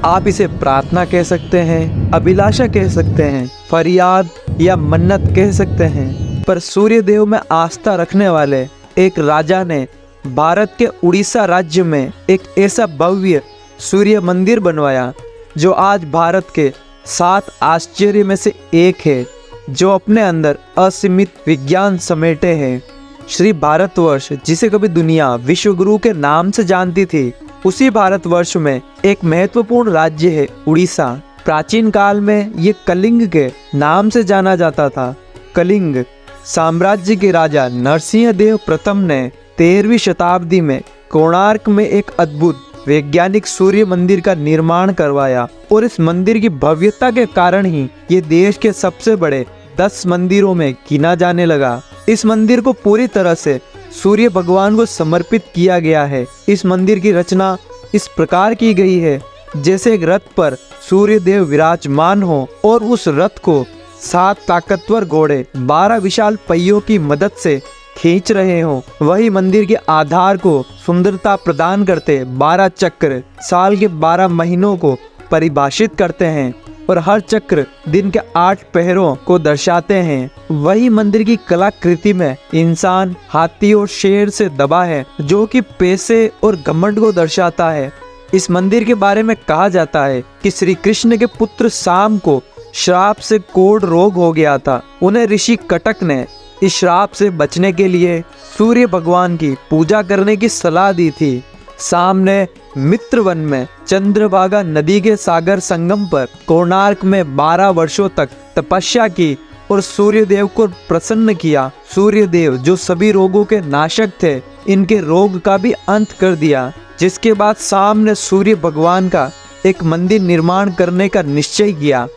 आप इसे प्रार्थना कह सकते हैं, अभिलाषा कह सकते हैं, फरियाद या मन्नत कह सकते हैं। पर सूर्य देव में आस्था रखने वाले एक राजा ने भारत के उड़ीसा राज्य में एक ऐसा भव्य सूर्य मंदिर बनवाया जो आज भारत के 7 आश्चर्य में से एक है, जो अपने अंदर असीमित विज्ञान समेटे हैं। श्री भारतवर्ष, जिसे कभी दुनिया विश्व गुरु के नाम से जानती थी, उसी भारतवर्ष में एक महत्वपूर्ण राज्य है उड़ीसा। प्राचीन काल में ये कलिंग के नाम से जाना जाता था। कलिंग साम्राज्य के राजा नरसिंह देव प्रथम ने 13वीं शताब्दी में कोणार्क में एक अद्भुत वैज्ञानिक सूर्य मंदिर का निर्माण करवाया, और इस मंदिर की भव्यता के कारण ही ये देश के सबसे बड़े 10 मंदिरों में गिना जाने लगा। इस मंदिर को पूरी तरह से सूर्य भगवान को समर्पित किया गया है। इस मंदिर की रचना इस प्रकार की गई है जैसे एक रथ पर सूर्य देव विराजमान हो और उस रथ को 7 ताकतवर घोड़े 12 विशाल पहियों की मदद से खींच रहे हों। वही मंदिर के आधार को सुंदरता प्रदान करते 12 चक्र साल के 12 महीनों को परिभाषित करते हैं, और हर चक्र दिन के 8 पहरों को दर्शाते हैं। वही मंदिर की कलाकृति में इंसान, हाथी और शेर से दबा है, जो कि पैसे और घमंड को दर्शाता है। इस मंदिर के बारे में कहा जाता है कि श्री कृष्ण के पुत्र शाम को श्राप से कोढ़ रोग हो गया था। उन्हें ऋषि कटक ने इस श्राप से बचने के लिए सूर्य भगवान की पूजा करने की सलाह दी थी। शाम ने मित्रवन में चंद्रभागा नदी के सागर संगम पर कोणार्क में 12 वर्षों तक तपस्या की और सूर्य देव को प्रसन्न किया। सूर्य देव, जो सभी रोगों के नाशक थे, इनके रोग का भी अंत कर दिया। जिसके बाद शाम ने सूर्य भगवान का एक मंदिर निर्माण करने का निश्चय किया।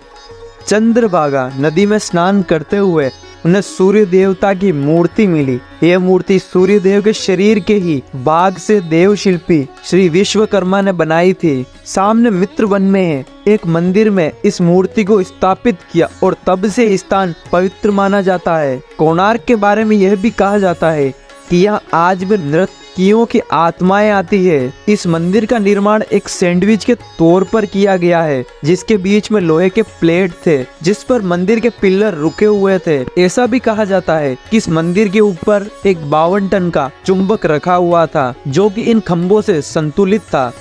चंद्रभागा नदी में स्नान करते हुए उन्हें सूर्य देवता की मूर्ति मिली। यह मूर्ति सूर्य देव के शरीर के ही भाग से देव शिल्पी श्री विश्वकर्मा ने बनाई थी। सामने मित्रवन में एक मंदिर में इस मूर्ति को स्थापित किया और तब से स्थान पवित्र माना जाता है। कोणार्क के बारे में यह भी कहा जाता है कि यहाँ आज भी नर्तकियों की आत्माएं आती है। इस मंदिर का निर्माण एक सैंडविच के तौर पर किया गया है, जिसके बीच में लोहे के प्लेट थे जिस पर मंदिर के पिलर रुके हुए थे। ऐसा भी कहा जाता है कि इस मंदिर के ऊपर एक 52 टन का चुंबक रखा हुआ था, जो कि इन खंभों से संतुलित था।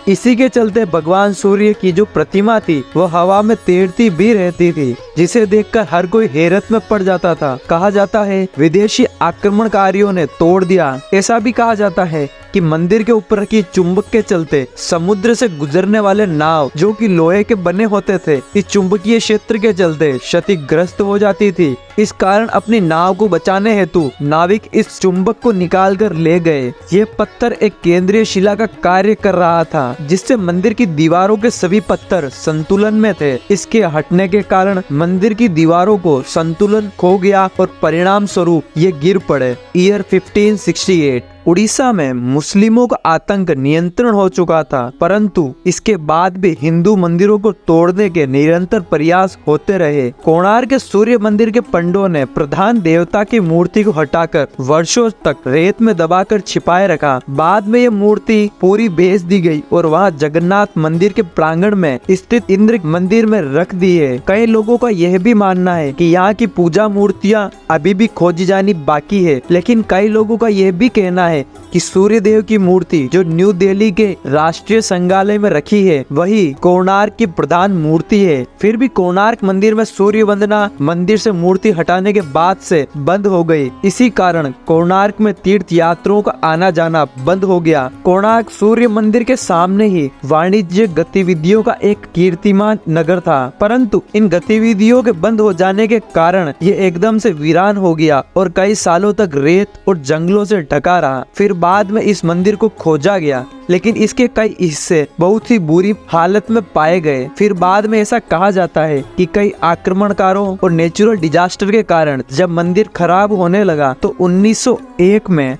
इसी के चलते भगवान सूर्य की जो प्रतिमा थी वह हवा में तैरती भी रहती थी, जिसे देखकर हर कोई हैरत में पड़ जाता था। कहा जाता है विदेशी आक्रमणकारियों ने तोड़ दिया। ऐसा भी कहा जाता है कि मंदिर के ऊपर रखी चुंबक के चलते समुद्र से गुजरने वाले नाव, जो कि लोहे के बने होते थे, इस चुंबकीय क्षेत्र के चलते क्षतिग्रस्त हो जाती थी। इस कारण अपनी नाव को बचाने हेतु नाविक इस चुंबक को निकाल कर ले गए। ये पत्थर एक केंद्रीय शिला का कार्य कर रहा था, जिससे मंदिर की दीवारों के सभी पत्थर संतुलन में थे। इसके हटने के कारण मंदिर की दीवारों को संतुलन खो गया और परिणाम स्वरूप ये गिर पड़े। ईयर 1568 उड़ीसा में मुस्लिमों का आतंक नियंत्रण हो चुका था, परंतु इसके बाद भी हिंदू मंदिरों को तोड़ने के निरंतर प्रयास होते रहे। कोणार्क के सूर्य मंदिर के पंडों ने प्रधान देवता की मूर्ति को हटाकर वर्षों तक रेत में दबाकर छिपाए रखा। बाद में ये मूर्ति पूरी भेज दी गई और वहाँ जगन्नाथ मंदिर के प्रांगण में स्थित इंद्र मंदिर में रख दी है। कई लोगों का यह भी मानना है कि यहाँ की पूजा मूर्तियाँ अभी भी खोजी जानी बाकी है, लेकिन कई लोगों का यह भी कहना है कि सूर्य देव की मूर्ति जो न्यू दिल्ली के राष्ट्रीय संग्रहालय में रखी है, वही कोणार्क की प्रधान मूर्ति है। फिर भी कोणार्क मंदिर में सूर्य वंदना मंदिर से मूर्ति हटाने के बाद से बंद हो गई। इसी कारण कोणार्क में तीर्थ यात्रियों का आना जाना बंद हो गया। कोणार्क सूर्य मंदिर के सामने ही वाणिज्य गतिविधियों का एक कीर्तिमान नगर था, परंतु इन गतिविधियों के बंद हो जाने के कारण ये एकदम से वीरान हो गया और कई सालों तक रेत और जंगलों से ढका रहा। फिर बाद में इस मंदिर को खोजा गया, लेकिन इसके कई हिस्से बहुत ही बुरी हालत में पाए गए। फिर बाद में ऐसा कहा जाता है कि कई आक्रमणकारों और नेचुरल डिजास्टर के कारण जब मंदिर खराब होने लगा तो 1901 में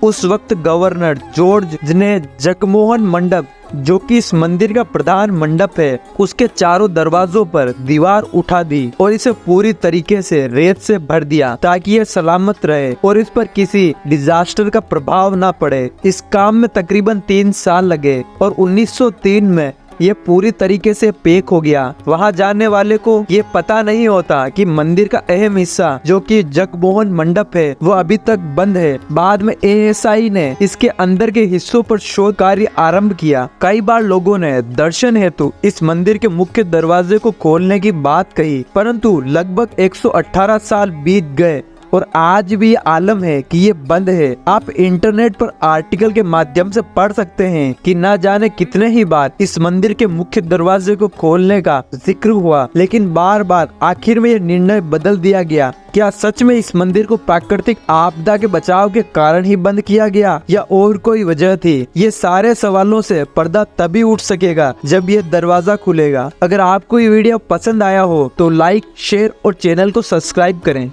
उस वक्त गवर्नर जॉर्ज ने जगमोहन मंडप, जो कि इस मंदिर का प्रधान मंडप है, उसके चारों दरवाजों पर दीवार उठा दी और इसे पूरी तरीके से रेत से भर दिया ताकि यह सलामत रहे और इस पर किसी डिजास्टर का प्रभाव ना पड़े। इस काम में तकरीबन 3 साल लगे और 1903 में ये पूरी तरीके से पैक हो गया। वहाँ जाने वाले को ये पता नहीं होता कि मंदिर का अहम हिस्सा जो कि जगमोहन मंडप है वो अभी तक बंद है। बाद में ASI ने इसके अंदर के हिस्सों पर शोध कार्य आरंभ किया। कई बार लोगों ने दर्शन हेतु इस मंदिर के मुख्य दरवाजे को खोलने की बात कही, परंतु लगभग 118 साल बीत गए और आज भी ये आलम है कि ये बंद है। आप इंटरनेट पर आर्टिकल के माध्यम से पढ़ सकते हैं कि न जाने कितने ही बार इस मंदिर के मुख्य दरवाजे को खोलने का जिक्र हुआ, लेकिन बार बार आखिर में ये निर्णय बदल दिया गया। क्या सच में इस मंदिर को प्राकृतिक आपदा के बचाव के कारण ही बंद किया गया या और कोई वजह थी? ये सारे सवालों से पर्दा तभी उठ सकेगा जब ये दरवाजा खुलेगा। अगर आपको ये वीडियो पसंद आया हो तो लाइक, शेयर और चैनल को सब्सक्राइब करें।